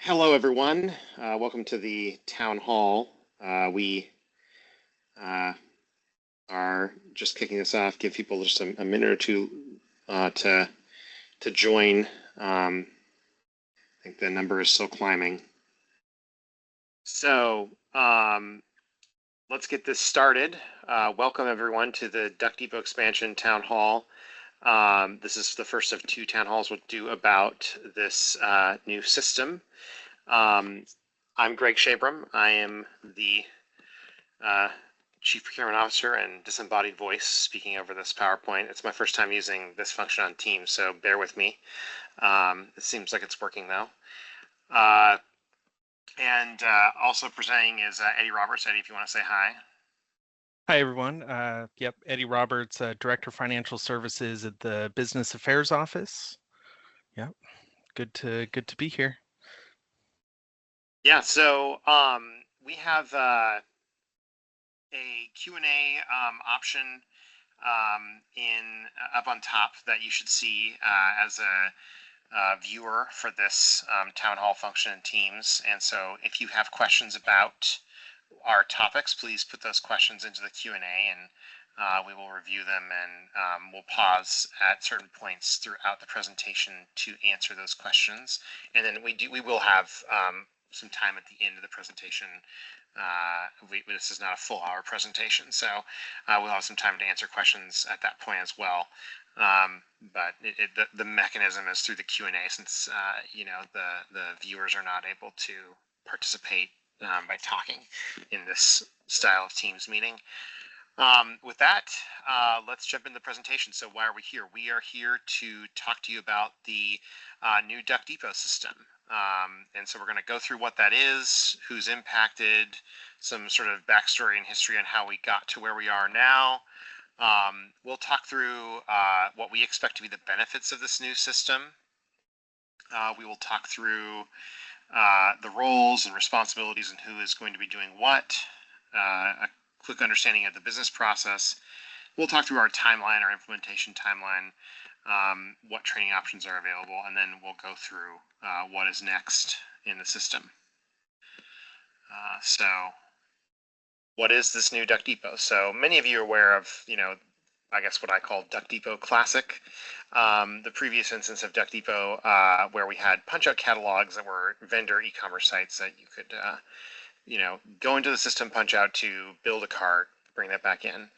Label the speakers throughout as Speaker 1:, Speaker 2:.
Speaker 1: Hello, everyone. Welcome to the town hall. We are just kicking this off. Give people just a minute or two to join. I think the number is still climbing. So let's get this started. Welcome, everyone, to the Duck Depot Expansion Town Hall. This is the first of two town halls we'll do about this new system. I'm Greg Shabram. I am the Chief Procurement Officer and disembodied voice speaking over this PowerPoint. It's my first time using this function on Teams, so bear with me. It seems like it's working though. And also presenting is Eddie Roberts. Eddie, if you want to say hi.
Speaker 2: Hi, everyone. Yep, Eddie Roberts, Director of Financial Services at the Business Affairs Office. Yep, good to be here.
Speaker 1: Yeah, so we have a Q&A option up on top that you should see as a viewer for this town hall function in Teams. And so if you have questions about our topics, please put those questions into the Q&A and we will review them, and we'll pause at certain points throughout the presentation to answer those questions. And then we will have some time at the end of the presentation. This is not a full hour presentation, so we'll have some time to answer questions at that point as well. But the mechanism is through the Q&A, since the viewers are not able to participate by talking in this style of Teams meeting. With that, let's jump into the presentation. So why are we here? We are here to talk to you about the new Duck Depot system. And so we're going to go through what that is, who's impacted, some sort of backstory and history on how we got to where we are now. We'll talk through what we expect to be the benefits of this new system. We will talk through the roles and responsibilities and who is going to be doing what, a quick understanding of the business process. We'll talk through our timeline, our implementation timeline, what training options are available, and then we'll go through what is next in the system. So what is this new Duck Depot? So many of you are aware of, I guess what I call Duck Depot Classic, the previous instance of Duck Depot, where we had punch-out catalogs that were vendor e-commerce sites that you could, go into the system, punch out to build a cart, bring that back in.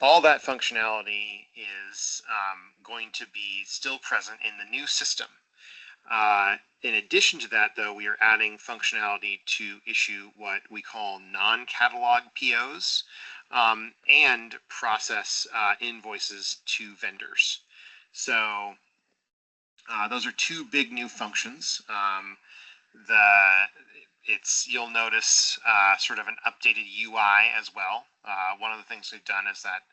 Speaker 1: All that functionality is going to be still present in the new system. In addition to that, though, we are adding functionality to issue what we call non-catalog POs and process invoices to vendors. So those are two big new functions. You'll notice sort of an updated UI as well. One of the things we've done is that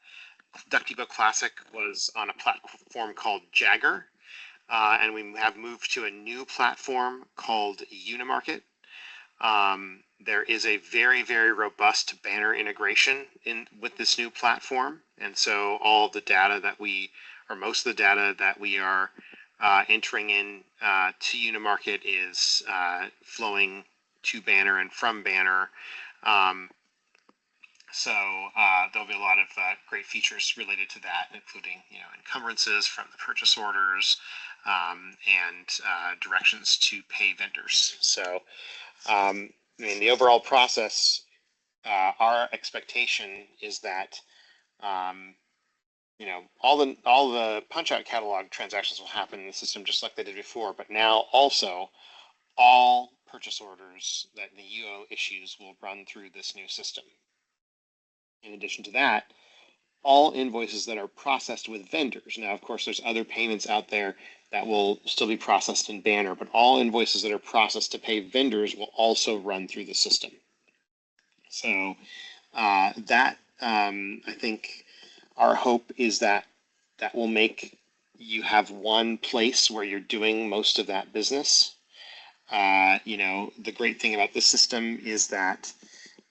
Speaker 1: Duck Depot Classic was on a platform called Jagger, and we have moved to a new platform called Unimarket. There is a very, very robust banner integration with this new platform, and so all of the data that most of the data that we are entering in to Unimarket is flowing to Banner and from Banner. So there'll be a lot of great features related to that, including encumbrances from the purchase orders and directions to pay vendors. So the overall process, our expectation is that all the punch-out catalog transactions will happen in the system just like they did before, but now also all purchase orders that the UO issues will run through this new system. In addition to that, all invoices that are processed with vendors. Now, of course, there's other payments out there that will still be processed in Banner, but all invoices that are processed to pay vendors will also run through the system. So I think our hope is that will make you have one place where you're doing most of that business. The great thing about this system is that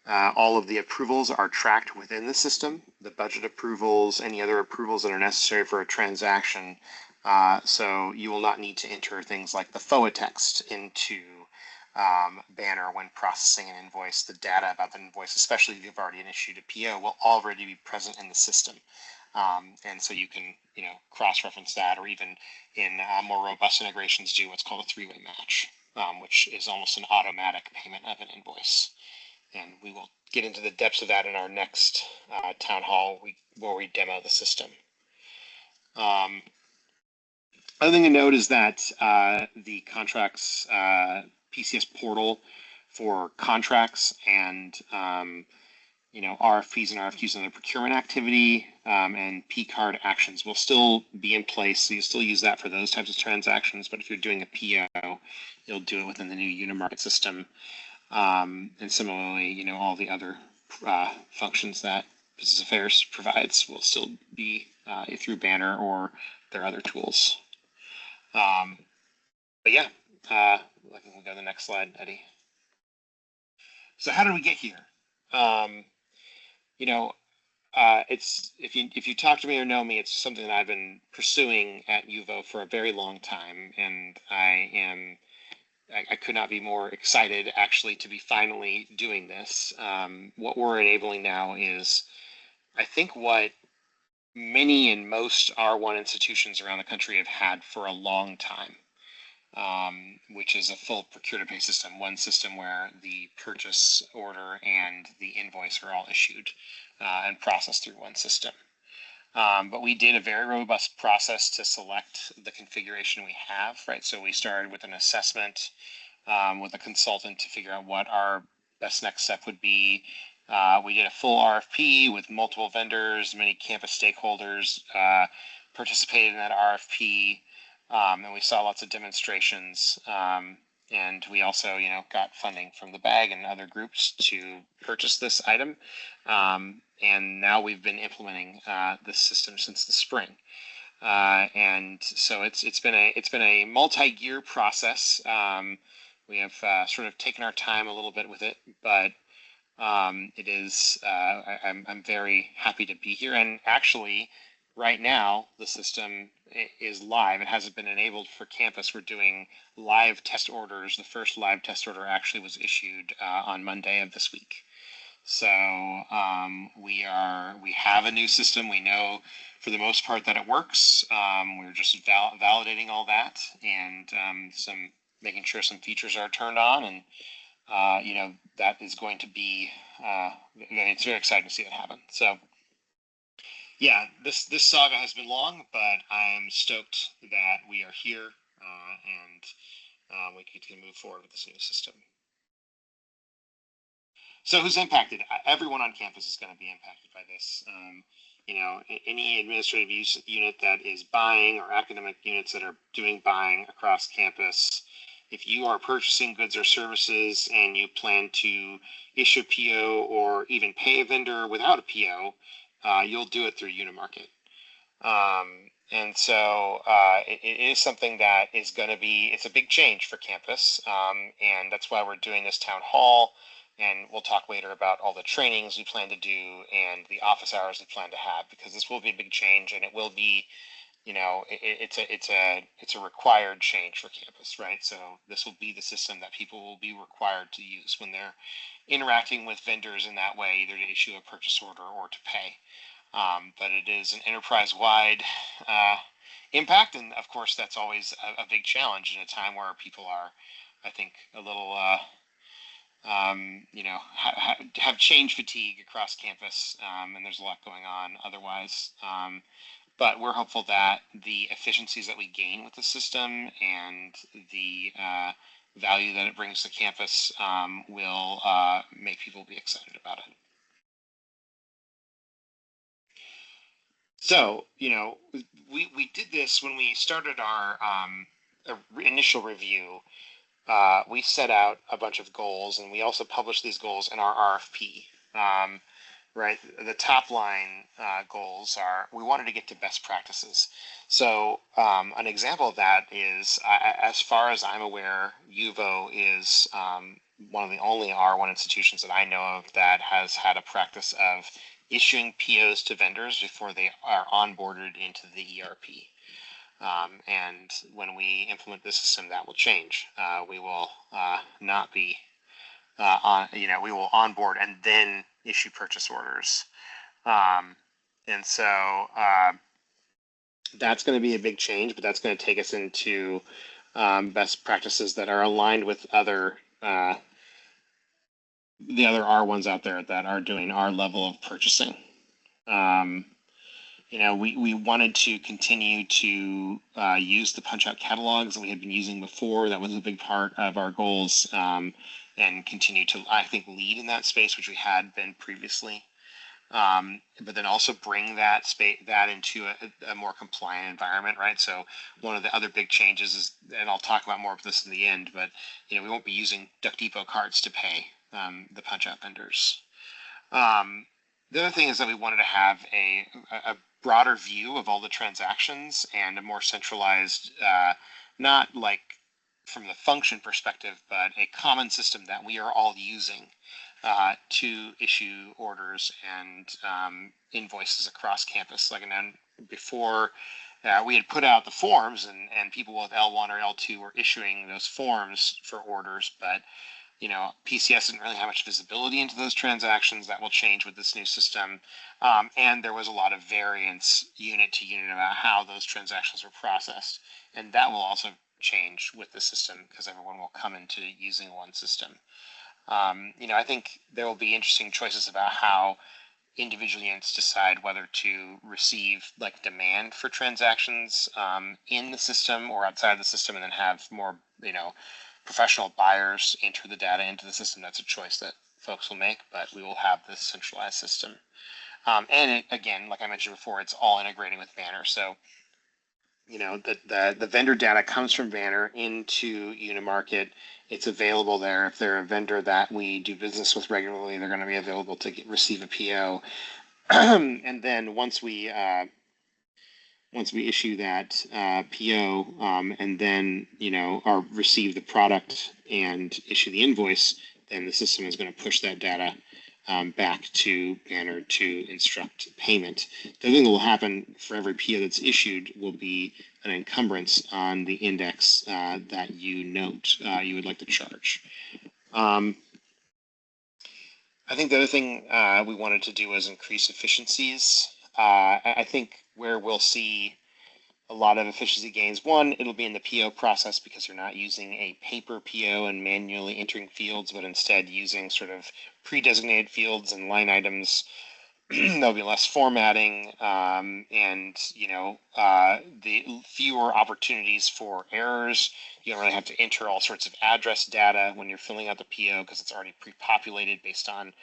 Speaker 1: all of the approvals are tracked within the system, the budget approvals, any other approvals that are necessary for a transaction. So you will not need to enter things like the FOA text into banner when processing an invoice. The data about the invoice, especially if you've already issued a PO, will already be present in the system. And so you can, cross-reference that, or even in more robust integrations do what's called a three-way match, which is almost an automatic payment of an invoice. And we will get into the depths of that in our next town hall where we demo the system. Other thing to note is that the contracts PCS portal for contracts and RFPs and RFQs and other procurement activity and P-card actions will still be in place. So you still use that for those types of transactions. But if you're doing a PO, you'll do it within the new Unimarket system. And similarly, all the other functions that Business Affairs provides will still be through Banner or their other tools. But yeah, I think we'll go to the next slide, Eddie. So how did we get here? It's if you talk to me or know me, it's something that I've been pursuing at UVO for a very long time, and I could not be more excited actually to be finally doing this. What we're enabling now is, I think, what many and most R1 institutions around the country have had for a long time, which is a full procure-to-pay system, one system where the purchase order and the invoice are all issued and processed through one system. But we did a very robust process to select the configuration we have, right? So we started with an assessment with a consultant to figure out what our best next step would be. We did a full RFP with multiple vendors, many campus stakeholders participated in that RFP, and we saw lots of demonstrations. And we also, got funding from the BAG and other groups to purchase this item. And now we've been implementing this system since the spring. And so it's been a multi-year process. We have sort of taken our time a little bit with it, but it is. I'm very happy to be here. And actually, right now the system is live. It hasn't been enabled for campus. We're doing live test orders. The first live test order actually was issued on Monday of this week. So we have a new system. We know for the most part that it works. We're just validating all that and making sure some features are turned on, and that is going to be. It's very exciting to see it happen. So yeah, this saga has been long, but I'm stoked that we are here and we can move forward with this new system. So who's impacted? Everyone on campus is going to be impacted by this. Any administrative unit that is buying, or academic units that are doing buying across campus. If you are purchasing goods or services and you plan to issue a PO or even pay a vendor without a PO, you'll do it through Unimarket. And so it is something that is going to be, it's a big change for campus. And that's why we're doing this town hall. And we'll talk later about all the trainings we plan to do and the office hours we plan to have, because this will be a big change, and it will be, it's a required change for campus, right? So this will be the system that people will be required to use when they're interacting with vendors in that way, either to issue a purchase order or to pay. But it is an enterprise-wide impact, and of course that's always a big challenge in a time where people are, I think, a little have change fatigue across campus, and there's a lot going on otherwise. But we're hopeful that the efficiencies that we gain with the system and the value that it brings to campus will make people be excited about it. So, we did this when we started our initial review. We set out a bunch of goals, and we also published these goals in our RFP. Right, the top line goals are, we wanted to get to best practices. So an example of that is, as far as I'm aware, UVO is one of the only R1 institutions that I know of that has had a practice of issuing POs to vendors before they are onboarded into the ERP. And when we implement this system, that will change. We will not be we will onboard and then issue purchase orders. And so that's going to be a big change, but that's going to take us into best practices that are aligned with the other R1s out there that are doing our level of purchasing. We wanted to continue to use the punch out catalogs that we had been using before. That was a big part of our goals, and continue to, I think, lead in that space, which we had been previously. But then also bring that into a more compliant environment, right? So one of the other big changes is, and I'll talk about more of this in the end, but we won't be using Duck Depot cards to pay the punch out vendors. The other thing is that we wanted to have a broader view of all the transactions and a more centralized, not like from the function perspective, but a common system that we are all using to issue orders and invoices across campus. Like, and then before we had put out the forms, and people with L1 or L2 were issuing those forms for orders, but PCS didn't really have much visibility into those transactions. That will change with this new system. And there was a lot of variance unit to unit about how those transactions were processed. And that will also change with the system because everyone will come into using one system. I think there will be interesting choices about how individual units decide whether to receive like demand for transactions in the system or outside the system, and then have more, professional buyers enter the data into the system. That's a choice that folks will make, but we will have this centralized system. And again, like I mentioned before, it's all integrating with Banner. So, the vendor data comes from Banner into Unimarket. It's available there. If they're a vendor that we do business with regularly, they're going to be available to receive a PO. And then once we issue that PO, and then or receive the product and issue the invoice, then the system is going to push that data back to Banner to instruct payment. The thing that will happen for every PO that's issued will be an encumbrance on the index that you note you would like to charge. I think the other thing we wanted to do was increase efficiencies. I think where we'll see a lot of efficiency gains, one, it'll be in the PO process because you're not using a paper PO and manually entering fields, but instead using sort of pre-designated fields and line items. There'll be less formatting, and the fewer opportunities for errors. You don't really have to enter all sorts of address data when you're filling out the PO because it's already pre-populated based on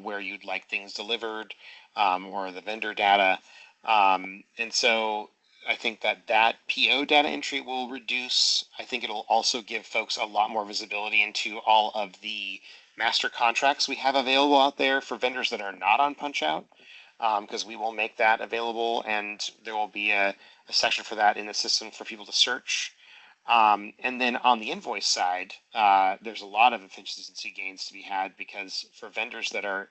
Speaker 1: where you'd like things delivered, or the vendor data. And so I think that PO data entry will reduce. I think it'll also give folks a lot more visibility into all of the master contracts we have available out there for vendors that are not on PunchOut, because we will make that available, and there will be a section for that in the system for people to search. And then on the invoice side, there's a lot of efficiency gains to be had, because for vendors that are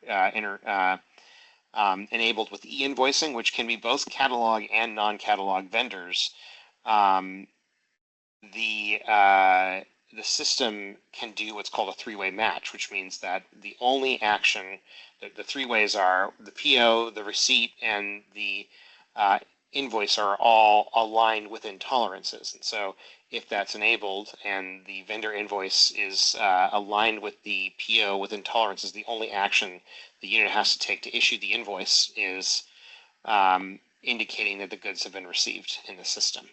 Speaker 1: enabled with e-invoicing, which can be both catalog and non-catalog vendors, the system can do what's called a three-way match, which means that the only action, the three ways are the PO, the receipt, and the invoice are all aligned within tolerances. And so if that's enabled and the vendor invoice is aligned with the PO within tolerances, the only action the unit has to take to issue the invoice is indicating that the goods have been received in the system.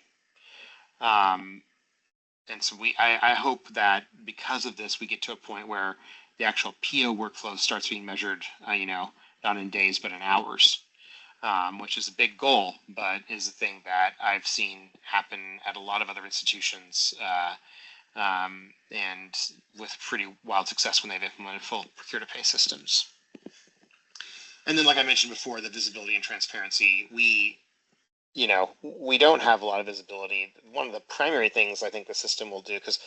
Speaker 1: And so I hope that because of this, we get to a point where the actual PO workflow starts being measured, not in days, but in hours, which is a big goal, but is a thing that I've seen happen at a lot of other institutions, and with pretty wild success when they've implemented full procure-to-pay systems. And then, like I mentioned before, the visibility and transparency, we don't have a lot of visibility. One of the primary things I think the system will do, because,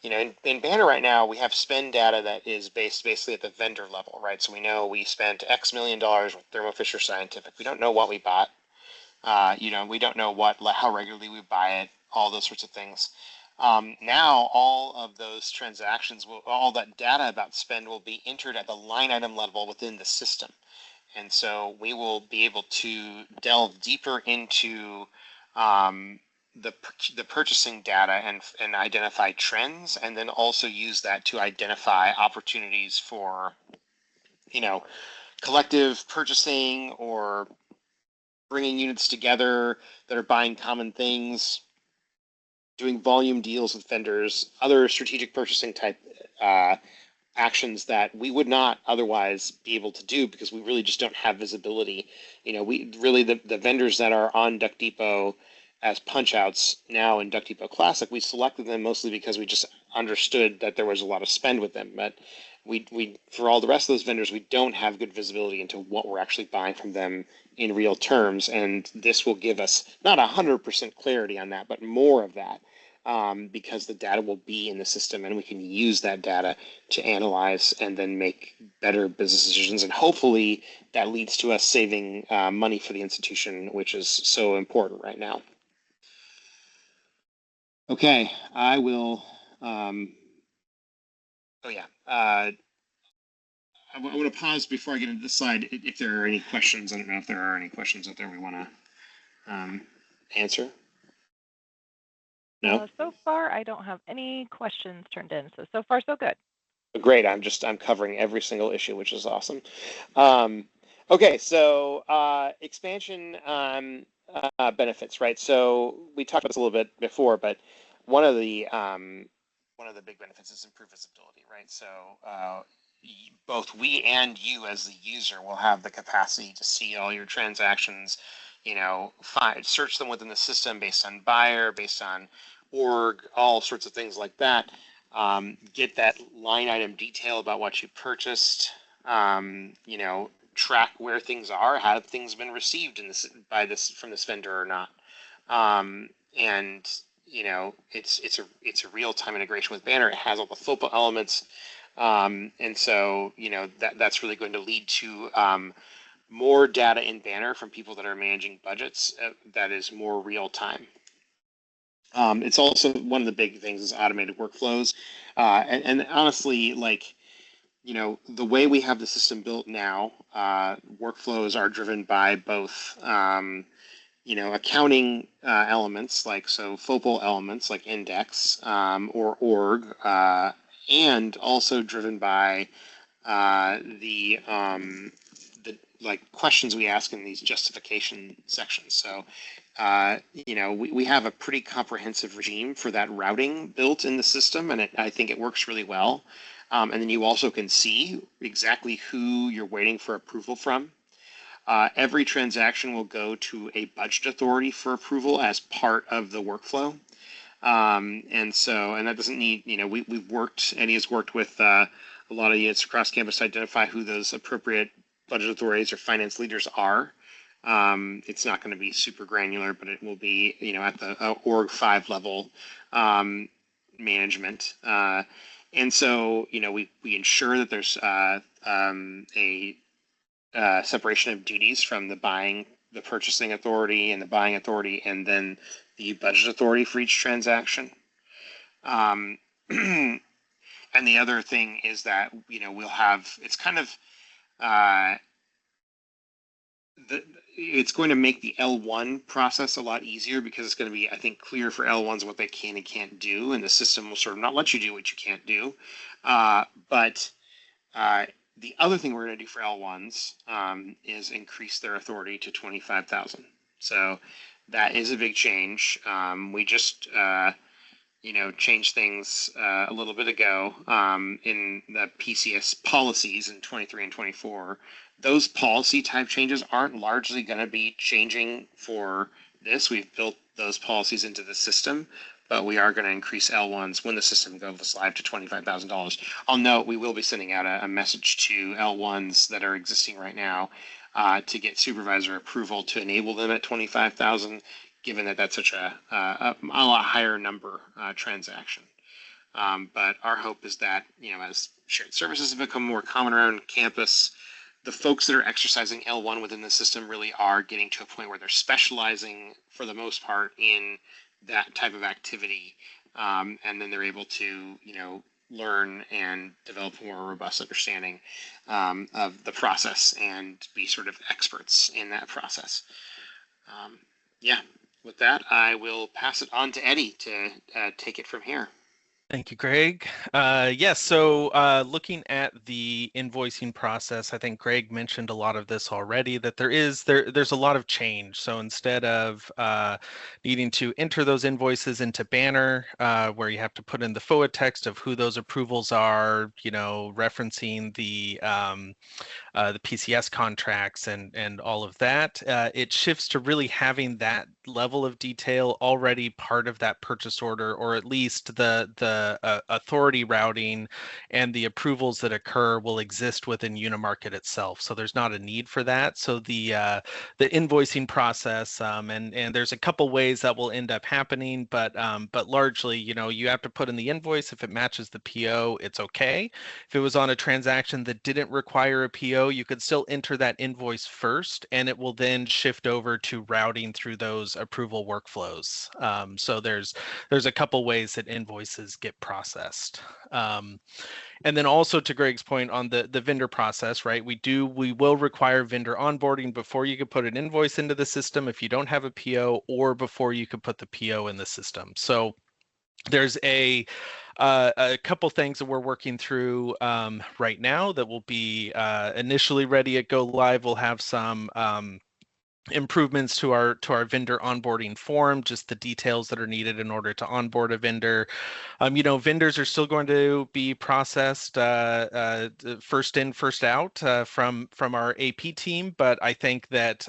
Speaker 1: in Banner right now, we have spend data that is based basically at the vendor level, right? So we know we spent X million dollars with Thermo Fisher Scientific. We don't know what we bought. We don't know how regularly we buy it, all those sorts of things. Now all of those transactions all that data about spend will be entered at the line item level within the system. And so we will be able to delve deeper into the purchasing data and identify trends, and then also use that to identify opportunities for, collective purchasing or bringing units together that are buying common things, doing volume deals with vendors, other strategic purchasing type actions that we would not otherwise be able to do because we really just don't have visibility. We really, the vendors that are on Duck Depot as punch outs now in Duck Depot Classic, we selected them mostly because we just understood that there was a lot of spend with them. But we for all the rest of those vendors, we don't have good visibility into what we're actually buying from them in real terms. And this will give us not 100% clarity on that, but more of that. Because the data will be in the system and we can use that data to analyze and then make better business decisions. And hopefully that leads to us saving money for the institution, which is so important right now. Okay, I will. Oh yeah. I want to pause before I get into this slide. If there are any questions, I don't know if there are any questions out there we want to answer. No.
Speaker 3: So far, I don't have any questions turned in. So far, so good.
Speaker 1: Great. I'm covering every single issue, which is awesome. Okay, so expansion benefits, right? So we talked about this a little bit before, but one of the big benefits is improved visibility, right? So both we and you as the user will have the capacity to see all your transactions, search them within the system based on buyer, based on org, all sorts of things like that. Get that line item detail about what you purchased, track where things are, have things been received from this vendor or not. And it's a real-time integration with Banner. It has all the FOPA elements. And so, that's really going to lead to more data in Banner from people that are managing budgets that is more real time. It's also one of the big things is automated workflows. And honestly, the way we have the system built now, workflows are driven by both, accounting elements, FOPL elements like index or org, and also driven by the questions we ask in these justification sections. So, we have a pretty comprehensive regime for that routing built in the system, and I think it works really well. And then you also can see exactly who you're waiting for approval from. Every transaction will go to a budget authority for approval as part of the workflow. And that doesn't need, Eddie has worked with a lot of units across campus to identify who those appropriate budget authorities or finance leaders are. It's not going to be super granular, but it will be, at the org 5 level management. And so, we ensure that there's a separation of duties from the purchasing authority and the buying authority, and then the budget authority for each transaction. And the other thing is that, we'll have, it's kind of, it's going to make the L1 process a lot easier because it's going to be, I think, clear for L1s what they can and can't do, and the system will sort of not let you do what you can't do. But the other thing we're going to do for L1s is increase their authority to 25,000. So that is a big change. We just changed things a little bit ago in the PCS policies in 23 and 24. Those policy type changes aren't largely going to be changing for this. We've built those policies into the system, but we are going to increase L1s when the system goes live to $25,000. I'll note we will be sending out a message to L1s that are existing right now to get supervisor approval to enable them at 25,000, given that that's such a lot higher number transaction. But our hope is that, as shared services have become more common around campus, the folks that are exercising L1 within the system really are getting to a point where they're specializing for the most part in that type of activity. And then they're able to, learn and develop a more robust understanding of the process and be sort of experts in that process. Yeah, with that, I will pass it on to Eddie to take it from here.
Speaker 2: Thank you, Greg. Yes, so looking at the invoicing process, I think Greg mentioned a lot of this already, that there's a lot of change. So instead of needing to enter those invoices into Banner, where you have to put in the FOA text of who those approvals are, referencing the PCS contracts and all of that, it shifts to really having that level of detail already part of that purchase order, or at least the authority routing and the approvals that occur will exist within Unimarket itself. So there's not a need for that. So the invoicing process, and there's a couple ways that will end up happening, but largely, you have to put in the invoice. If it matches the PO, it's okay. If it was on a transaction that didn't require a PO, you could still enter that invoice first, and it will then shift over to routing through those approval workflows. So there's a couple ways that invoices get processed. And then also to Greg's point on the vendor process, right? We will require vendor onboarding before you can put an invoice into the system if you don't have a PO, or before you can put the PO in the system. So there's a couple things that we're working through right now that will be initially ready at go live. We'll have some improvements to our vendor onboarding form, just the details that are needed in order to onboard a vendor. Vendors are still going to be processed first in, first out from our AP team, but I think that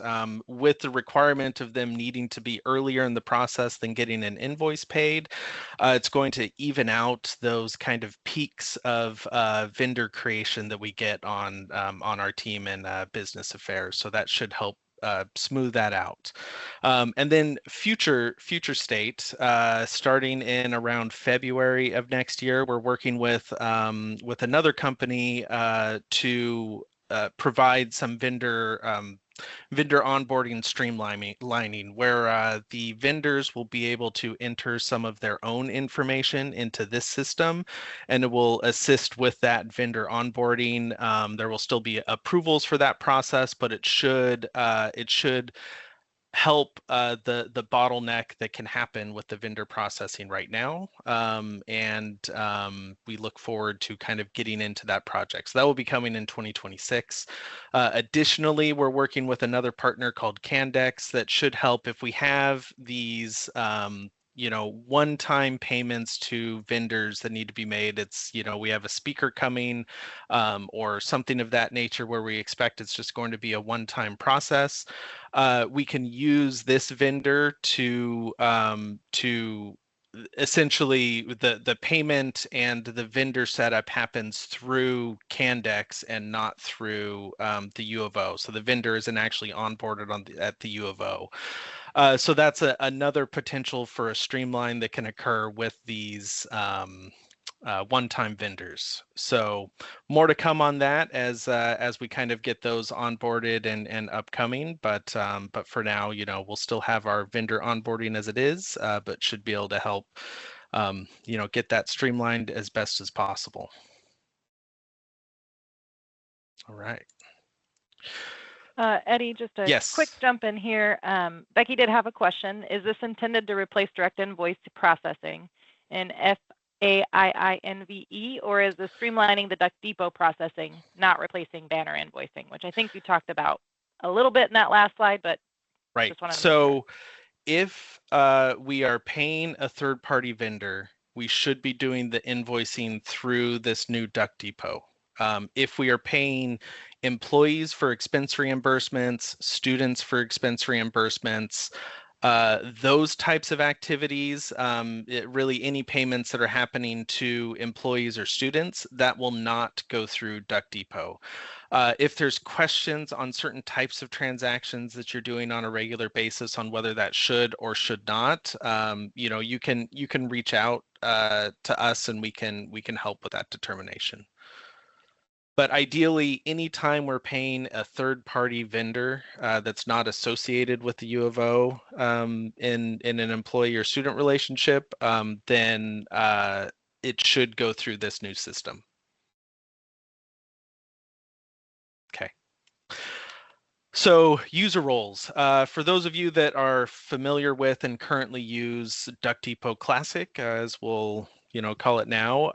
Speaker 2: with the requirement of them needing to be earlier in the process than getting an invoice paid, it's going to even out those kind of peaks of vendor creation that we get on our team in business affairs. So that should help smooth that out. And then future state, starting in around February of next year, we're working with another company to provide some vendor onboarding streamlining, where the vendors will be able to enter some of their own information into this system, and it will assist with that vendor onboarding. There will still be approvals for that process, but it should help the bottleneck that can happen with the vendor processing right now. And we look forward to kind of getting into that project. So that will be coming in 2026. Additionally, we're working with another partner called Candex that should help if we have these one-time payments to vendors that need to be made. It's, we have a speaker coming or something of that nature where we expect it's just going to be a one-time process. We can use this vendor to essentially the payment and the vendor setup happens through Candex and not through the U of O. So the vendor isn't actually onboarded at the U of O. So that's another potential for a streamline that can occur with these one-time vendors. So more to come on that as we kind of get those onboarded and upcoming. But for now, we'll still have our vendor onboarding as it is, but should be able to help get that streamlined as best as possible. All right.
Speaker 3: Eddie, just a
Speaker 2: Yes.
Speaker 3: quick jump in here. Becky did have a question. Is this intended to replace direct invoice processing in FAIINVE, or is this streamlining the Duck Depot processing, not replacing Banner invoicing, which I think you talked about a little bit in that last slide, but
Speaker 2: right.
Speaker 3: Just wanted to
Speaker 2: So if we are paying a third-party vendor, we should be doing the invoicing through this new Duck Depot. If we are paying employees for expense reimbursements, students for expense reimbursements, those types of activities, really any payments that are happening to employees or students, that will not go through Duck Depot. If there's questions on certain types of transactions that you're doing on a regular basis on whether that should or should not, you can reach out to us and we can help with that determination. But ideally, anytime we're paying a third-party vendor that's not associated with the U of O in an employee or student relationship, then it should go through this new system. Okay. So user roles. For those of you that are familiar with and currently use Duck Depot Classic, as we'll call it now,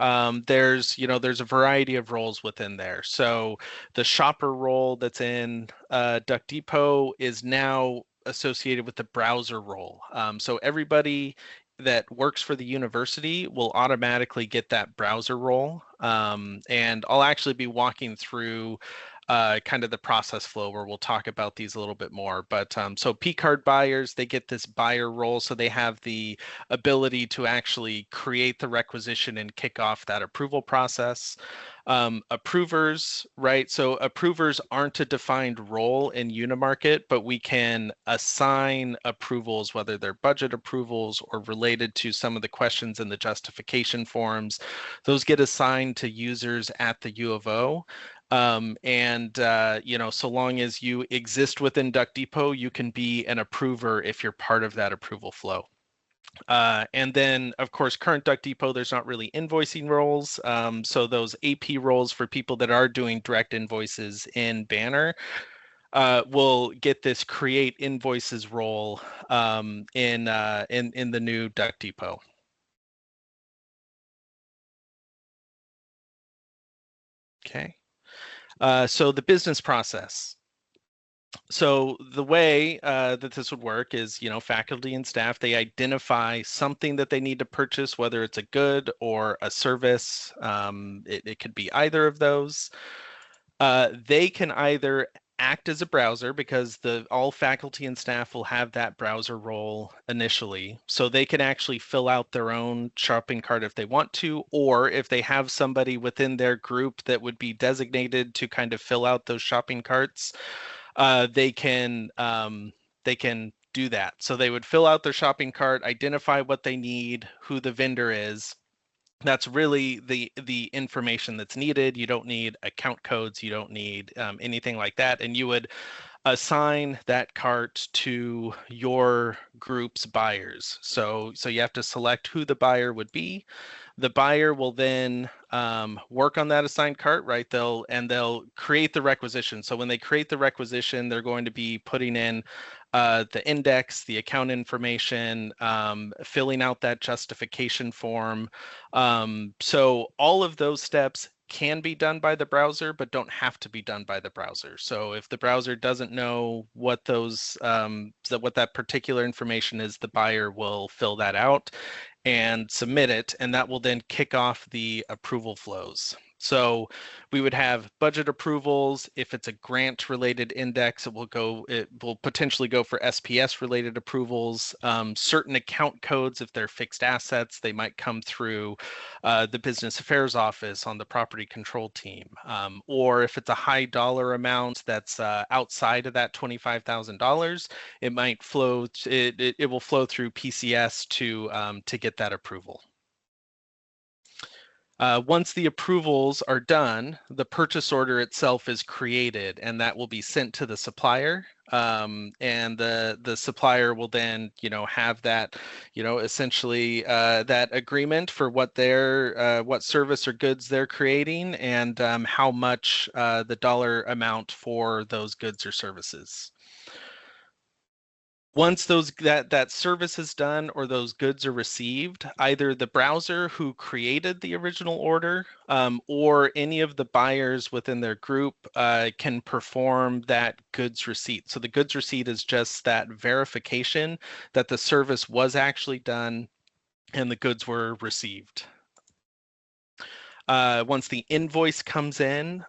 Speaker 2: there's a variety of roles within there. So the shopper role that's in Duck Depot is now associated with the browser role. So everybody that works for the university will automatically get that browser role. And I'll actually be walking through kind of the process flow where we'll talk about these a little bit more. But so P-card buyers, they get this buyer role, so they have the ability to actually create the requisition and kick off that approval process. Approvers, right? So approvers aren't a defined role in Unimarket, but we can assign approvals, whether they're budget approvals or related to some of the questions in the justification forms. Those get assigned to users at the U of O. So long as you exist within Duck Depot, you can be an approver if you're part of that approval flow. And then, of course, current Duck Depot, there's not really invoicing roles. So those AP roles for people that are doing direct invoices in Banner will get this create invoices role in the new Duck Depot. Okay. So the business process. So the way that this would work is, faculty and staff, they identify something that they need to purchase, whether it's a good or a service. It could be either of those. They can either act as a browser because all faculty and staff will have that browser role initially. So they can actually fill out their own shopping cart if they want to, or if they have somebody within their group that would be designated to kind of fill out those shopping carts, they can do that. So they would fill out their shopping cart, identify what they need, who the vendor is. That's really the information that's needed. You don't need account codes. You don't need anything like that. And you would assign that cart to your group's buyers. So you have to select who the buyer would be. The buyer will then work on that assigned cart, right? They'll create the requisition. So when they create the requisition, they're going to be putting in the index, the account information, filling out that justification form. So all of those steps can be done by the browser, but don't have to be done by the browser. So if the browser doesn't know what what that particular information is, the buyer will fill that out and submit it, and that will then kick off the approval flows. So we would have budget approvals. If it's a grant related index, it will potentially go for SPS related approvals. Certain account codes, if they're fixed assets, they might come through the business affairs office on the property control team. Or if it's a high dollar amount that's outside of that $25,000, it might flow. It will flow through PCS to get that approval. Once the approvals are done, the purchase order itself is created, and that will be sent to the supplier. And the supplier will then, have that, essentially that agreement for what what service or goods they're creating, and how much the dollar amount for those goods or services. Once that service is done or those goods are received, either the browser who created the original order or any of the buyers within their group can perform that goods receipt. So the goods receipt is just that verification that the service was actually done and the goods were received. Once the invoice comes in,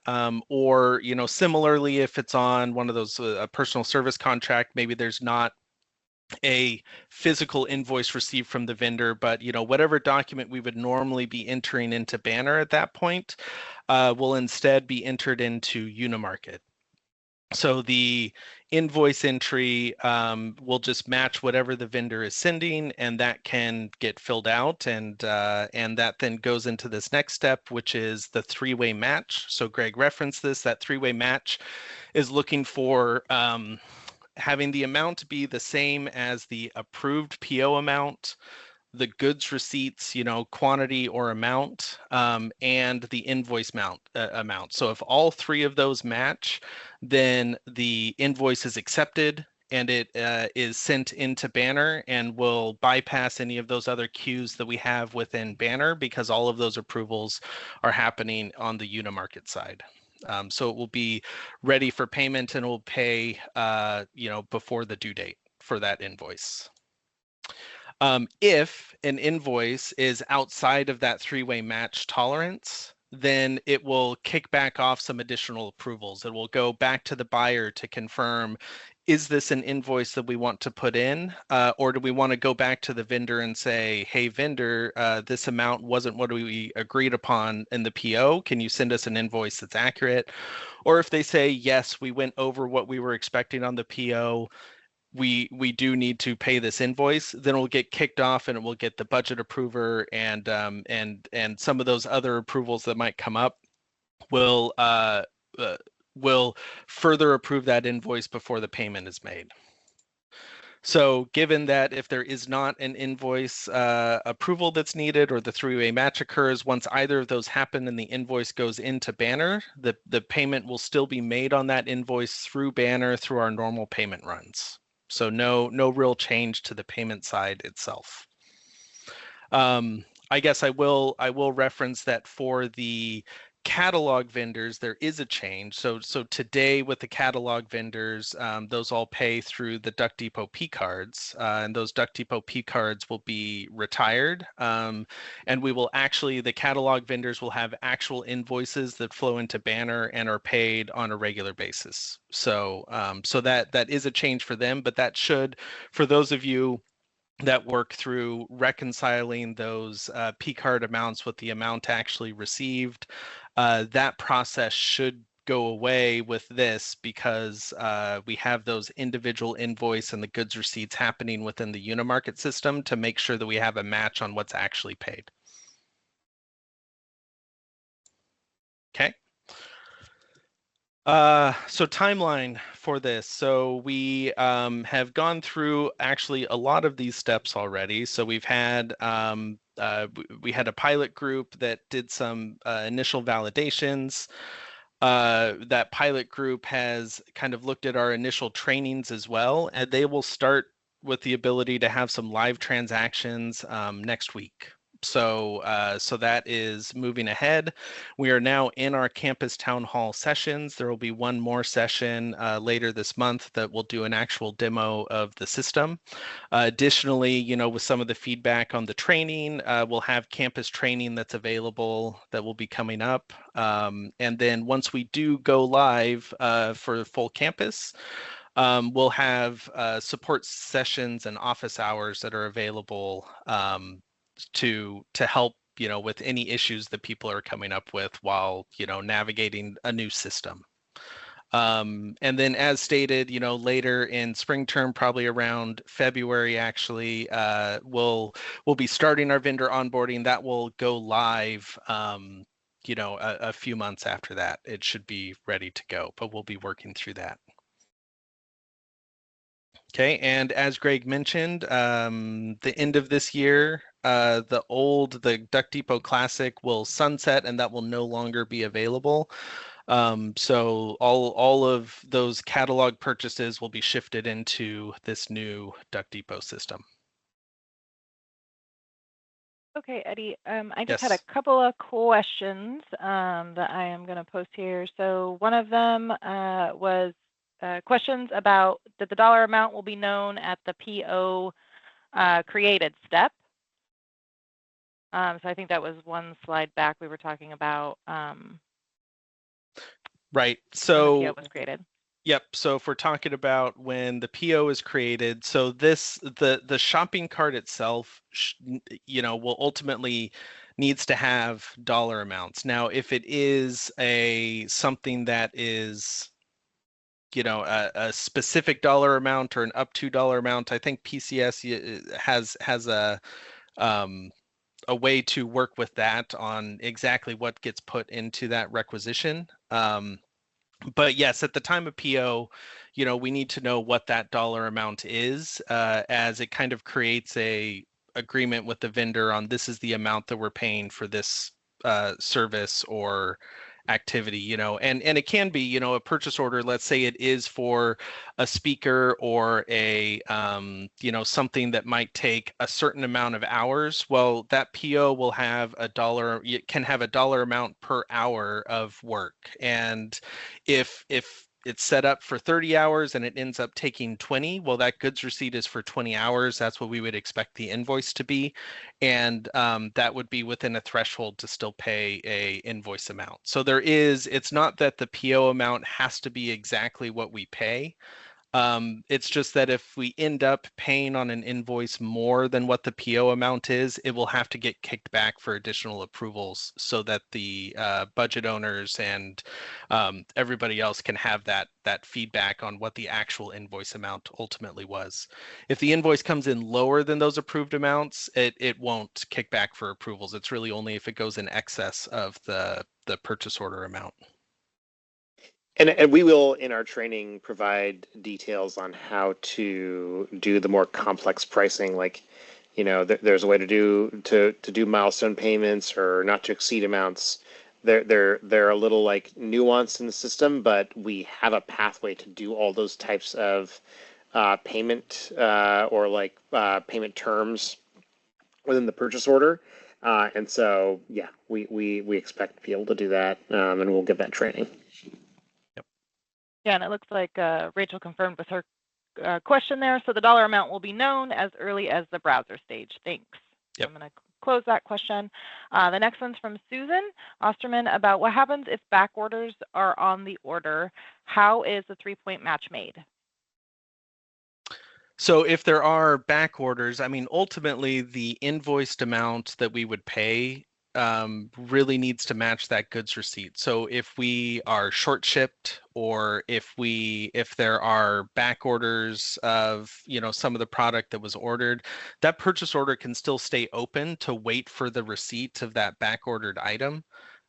Speaker 2: or similarly, if it's on one of those personal service contract, maybe there's not a physical invoice received from the vendor, but whatever document we would normally be entering into Banner at that point will instead be entered into Unimarket. So the invoice entry will just match whatever the vendor is sending, and that can get filled out, and that then goes into this next step, which is the three-way match. So Greg referenced this. That three-way match is looking for having the amount be the same as the approved PO amount, the goods receipts, quantity or amount, and the invoice amount. So if all three of those match, then the invoice is accepted and it is sent into Banner and will bypass any of those other queues that we have within Banner because all of those approvals are happening on the Unimarket side. So it will be ready for payment and will pay, before the due date for that invoice. If an invoice is outside of that three-way match tolerance, then it will kick back off some additional approvals. It will go back to the buyer to confirm, is this an invoice that we want to put in? Or do we want to go back to the vendor and say, hey, vendor, this amount wasn't what we agreed upon in the PO. Can you send us an invoice that's accurate? Or if they say, yes, we went over what we were expecting on the PO, we do need to pay this invoice, then it'll get kicked off and it will get the budget approver and some of those other approvals that might come up will further approve that invoice before the payment is made. So given that if there is not an invoice approval that's needed or the three-way match occurs, once either of those happen and the invoice goes into Banner, the payment will still be made on that invoice through Banner through our normal payment runs. So no real change to the payment side itself. I guess I will reference that for the catalog vendors, there is a change. So today with the catalog vendors, those all pay through the Duck Depot P cards, and those Duck Depot P cards will be retired. And we will actually, the catalog vendors will have actual invoices that flow into Banner and are paid on a regular basis. So that is a change for them, but that should, for those of you that work through reconciling those P card amounts with the amount actually received, that process should go away with this because we have those individual invoice and the goods receipts happening within the Unimarket system to make sure that we have a match on what's actually paid. Okay. So timeline for this. So we have gone through actually a lot of these steps already. So we've had we had a pilot group that did some initial validations. That pilot group has kind of looked at our initial trainings as well, and they will start with the ability to have some live transactions next week. So that is moving ahead. We are now in our campus town hall sessions. There will be one more session later this month that will do an actual demo of the system. Additionally, with some of the feedback on the training, we'll have campus training that's available that will be coming up. And then once we do go live for full campus, we'll have support sessions and office hours that are available to help with any issues that people are coming up with while navigating a new system. And then as stated, later in spring term, probably around February, actually, we'll be starting our vendor onboarding. That will go live a few months after that. It should be ready to go, but we'll be working through that. Okay, and as Greg mentioned, the end of this year, the Duck Depot Classic will sunset and that will no longer be available. So all of those catalog purchases will be shifted into this new Duck Depot system.
Speaker 3: Okay, Eddie, I just had a couple of questions that I am going to post here. So one of them was questions about that the dollar amount will be known at the PO created step. So I think that was one slide back we were talking about.
Speaker 2: Right. So
Speaker 3: when the PO was created.
Speaker 2: Yep. So if we're talking about when the PO is created, so the shopping cart itself, will ultimately needs to have dollar amounts. Now, if it is something that is a specific dollar amount or an up to dollar amount. I think PCS has a way to work with that on exactly what gets put into that requisition. But yes, at the time of PO, we need to know what that dollar amount is, as it kind of creates a agreement with the vendor on this is the amount that we're paying for this service or activity, and it can be, a purchase order. Let's say it is for a speaker or a, something that might take a certain amount of hours. Well, that PO will have it can have a dollar amount per hour of work. And if it's set up for 30 hours and it ends up taking 20, well, that goods receipt is for 20 hours. That's what we would expect the invoice to be. And that would be within a threshold to still pay a invoice amount. So it's not that the PO amount has to be exactly what we pay. It's just that if we end up paying on an invoice more than what the PO amount is, it will have to get kicked back for additional approvals so that the budget owners and everybody else can have that feedback on what the actual invoice amount ultimately was. If the invoice comes in lower than those approved amounts, it won't kick back for approvals. It's really only if it goes in excess of the purchase order amount.
Speaker 1: And we will, in our training, provide details on how to do the more complex pricing. Like, there's a way to do milestone payments or not to exceed amounts. They're a little like nuanced in the system, but we have a pathway to do all those types of payment or like payment terms within the purchase order. And so, yeah, we expect to be able to do that, and we'll give that training.
Speaker 3: Yeah, and it looks like Rachel confirmed with her question there. So the dollar amount will be known as early as the browser stage. Thanks.
Speaker 2: Yep.
Speaker 3: I'm going to close that question. The next one's from Susan Osterman about what happens if back orders are on the order. How is the 3-point match made?
Speaker 2: So if there are back orders, ultimately the invoiced amount that we would pay really needs to match that goods receipt. So if we are short shipped, or if there are back orders of some of the product that was ordered, that purchase order can still stay open to wait for the receipt of that back ordered item.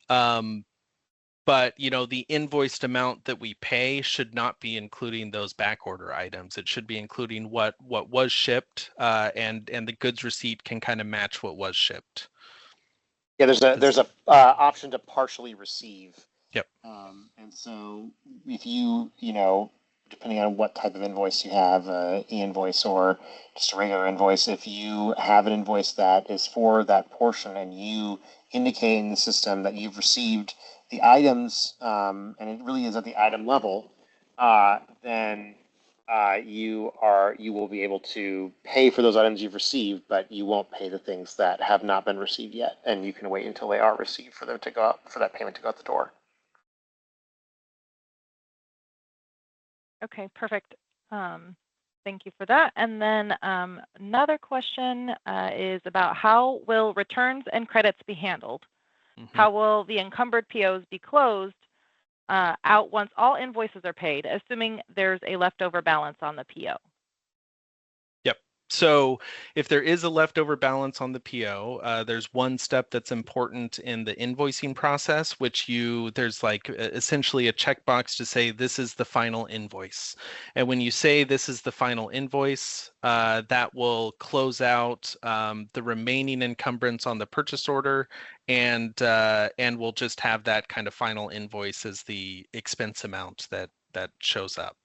Speaker 2: But the invoiced amount that we pay should not be including those back order items. It should be including what was shipped, and the goods receipt can kind of match what was shipped.
Speaker 1: Yeah, there's a option to partially receive.
Speaker 2: Yep.
Speaker 1: And so if you depending on what type of invoice you have, e-invoice or just a regular invoice, if you have an invoice that is for that portion and you indicate in the system that you've received the items, and it really is at the item level, then you will be able to pay for those items you've received, but you won't pay the things that have not been received yet, and you can wait until they are received for them to go out, for that payment to go out the door.
Speaker 3: Okay, perfect. Thank you for that. And then another question is about how will returns and credits be handled? Mm-hmm. How will the encumbered POs be closed out once all invoices are paid, assuming there's a leftover balance on the PO?
Speaker 2: Yep. So if there is a leftover balance on the PO, there's one step that's important in the invoicing process, which there's like essentially a checkbox to say this is the final invoice. And when you say this is the final invoice, that will close out the remaining encumbrance on the purchase order, and we'll just have that kind of final invoice as the expense amount that shows up.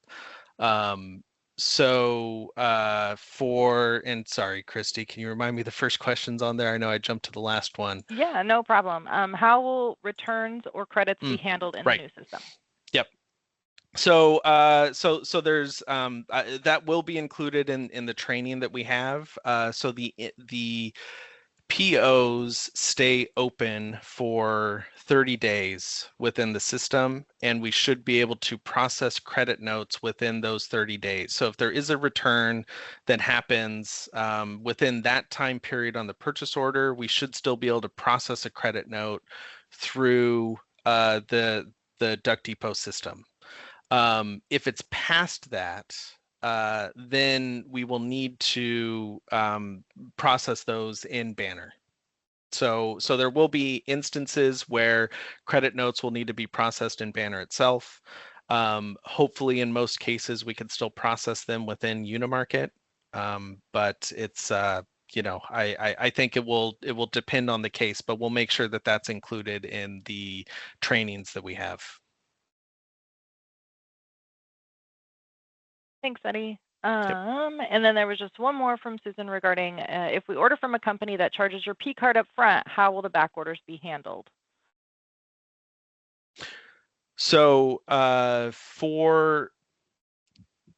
Speaker 2: So and sorry, Christy, can you remind me the first questions on there? I know I jumped to the last one.
Speaker 3: Yeah, no problem. How will returns or credits be handled in the new system?
Speaker 2: Yep. So so there's that will be included in the training that we have. So the POs stay open for 30 days within the system, and we should be able to process credit notes within those 30 days. So if there is a return that happens within that time period on the purchase order, we should still be able to process a credit note through the Duck Depot system. If it's past that, then we will need to process those in Banner. So there will be instances where credit notes will need to be processed in Banner itself. Hopefully, in most cases, we can still process them within Unimarket, but it's I think it will depend on the case, but we'll make sure that that's included in the trainings that we have.
Speaker 3: Thanks, Eddie. And then there was just one more from Susan regarding if we order from a company that charges your P card up front, how will the back orders be handled?
Speaker 2: So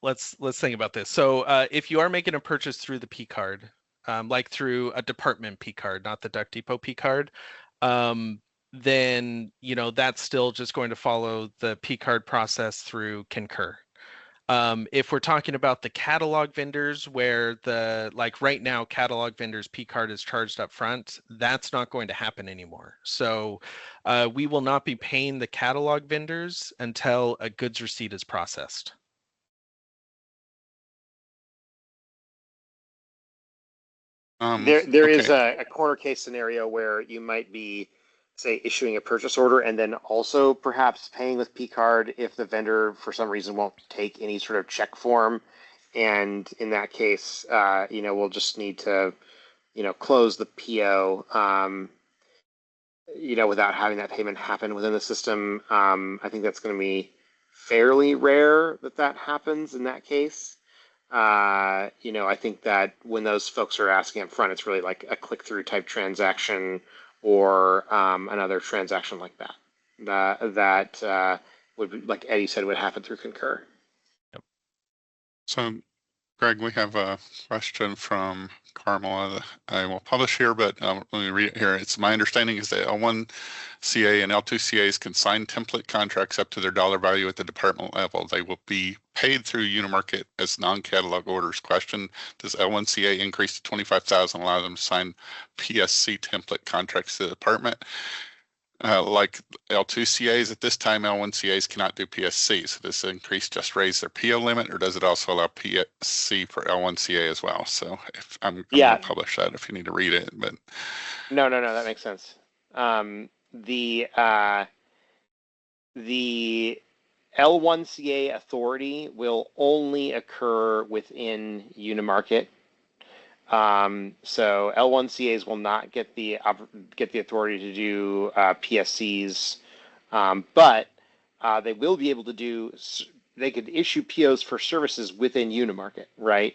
Speaker 2: let's think about this. So if you are making a purchase through the P card, like through a department P card, not the Duck Depot P card, then that's still just going to follow the P card process through Concur. If we're talking about the catalog vendors where right now catalog vendors P card is charged up front, that's not going to happen anymore. So we will not be paying the catalog vendors until a goods receipt is processed.
Speaker 1: There is a corner case scenario where you might be, say, issuing a purchase order and then also perhaps paying with P card if the vendor for some reason won't take any sort of check form. And in that case, we'll just need to, close the PO, without having that payment happen within the system. I think that's going to be fairly rare that happens in that case. I think that when those folks are asking up front, it's really like a click-through type transaction or another transaction like that. That would, like Eddie said, would happen through Concur.
Speaker 2: Yep.
Speaker 4: So, Greg, we have a question from Carmela that I will publish here, but let me read it here. It's my understanding is that L1CA and L2CAs can sign template contracts up to their dollar value at the department level. They will be paid through Unimarket as non-catalog orders. Question, does L1CA increase to 25,000 allow them to sign PSC template contracts to the department? Like L2CAs, at this time, L1CAs cannot do PSC. So does this increase just raise their PO limit, or does it also allow PSC for L1CA as well? So if I'm going to publish that if you need to read it, but
Speaker 1: no, that makes sense. The L1CA authority will only occur within Unimarket. So L1CAs will not get the authority to do PSCs, but they will be able to do. They could issue POs for services within Unimarket, right?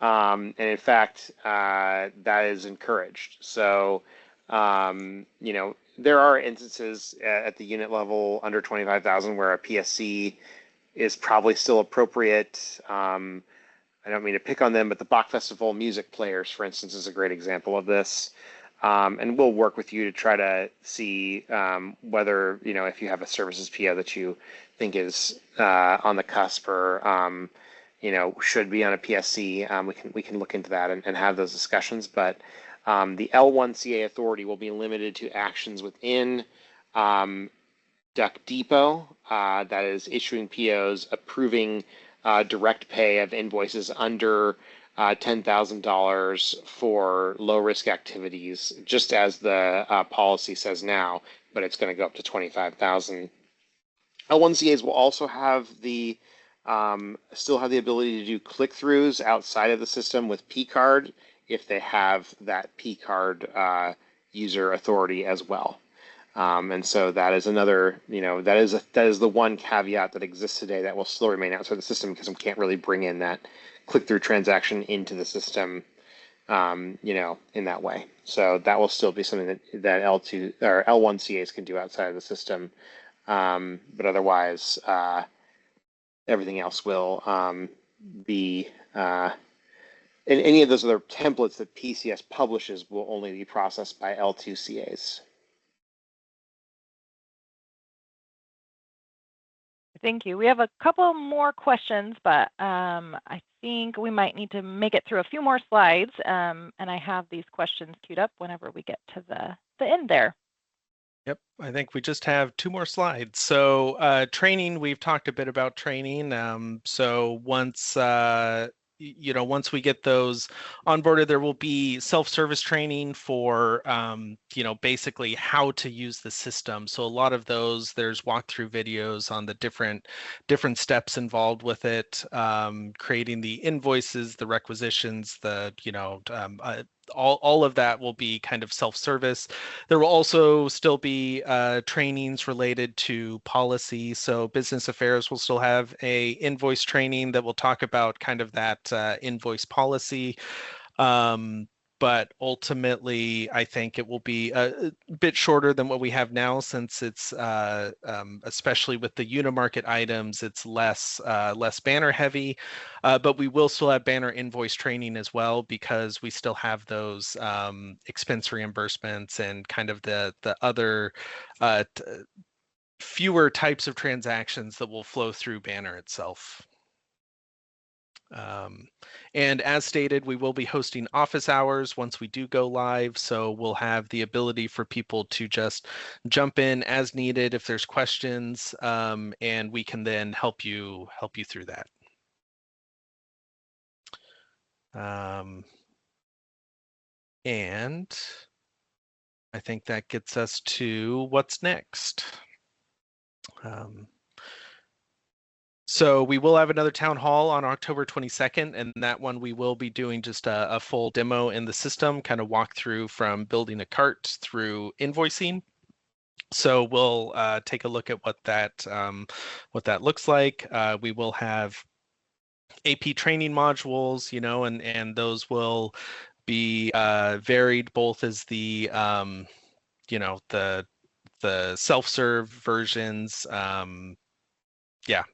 Speaker 1: And in fact, that is encouraged. So there are instances at the unit level under 25,000 where a PSC is probably still appropriate. I don't mean to pick on them, but the Bach Festival music players, for instance, is a great example of this. And we'll work with you to try to see whether, if you have a services PO that you think is on the cusp or, should be on a PSC, we can look into that and have those discussions. But the L1CA authority will be limited to actions within Duck Depot, that is issuing POs, approving direct pay of invoices under $10,000 for low-risk activities, just as the policy says now, but it's going to go up to $25,000. L1CAs will also have still have the ability to do click-throughs outside of the system with P-card if they have that P-card user authority as well. And so that is another, that is the one caveat that exists today that will still remain outside the system because we can't really bring in that click-through transaction into the system, in that way. So that will still be something that L2 or L1CAs can do outside of the system. But otherwise, everything else will be, and any of those other templates that PCS publishes will only be processed by L2CAs.
Speaker 3: Thank you. We have a couple more questions, but I think we might need to make it through a few more slides. And I have these questions queued up whenever we get to the end there.
Speaker 2: Yep, I think we just have 2 more slides. So training, we've talked a bit about training. So once once we get those onboarded, there will be self-service training for basically how to use the system. So a lot of those, there's walkthrough videos on the different steps involved with it, creating the invoices, the requisitions, all of that will be kind of self-service. There will also still be trainings related to policy. So business affairs will still have a invoice training that will talk about kind of that invoice policy. But ultimately, I think it will be a bit shorter than what we have now, since it's especially with the Unimarket items, it's less banner heavy. But we will still have banner invoice training as well, because we still have those expense reimbursements and kind of the other fewer types of transactions that will flow through banner itself. And as stated, we will be hosting office hours once we do go live. So we'll have the ability for people to just jump in as needed if there's questions, and we can then help you through that. And I think that gets us to what's next. So we will have another town hall on October 22nd, and that one we will be doing just a full demo in the system, kind of walk through from building a cart through invoicing. So we'll take a look at what that looks like. We will have AP training modules, and those will be varied both as the the self-serve versions,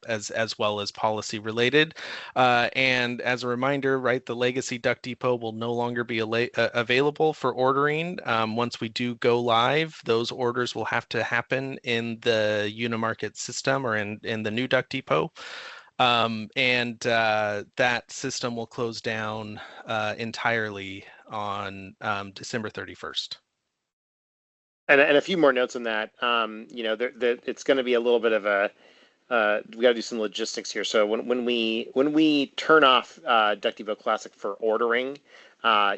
Speaker 2: as well as policy related. And as a reminder, right, the legacy Duck Depot will no longer be available for ordering. Once we do go live, those orders will have to happen in the Unimarket system or in the new Duck Depot. And that system will close down entirely on December 31st.
Speaker 1: And a few more notes on that. It's going to be a little bit of a we got to do some logistics here. So when we turn off Duck Depot Classic for ordering,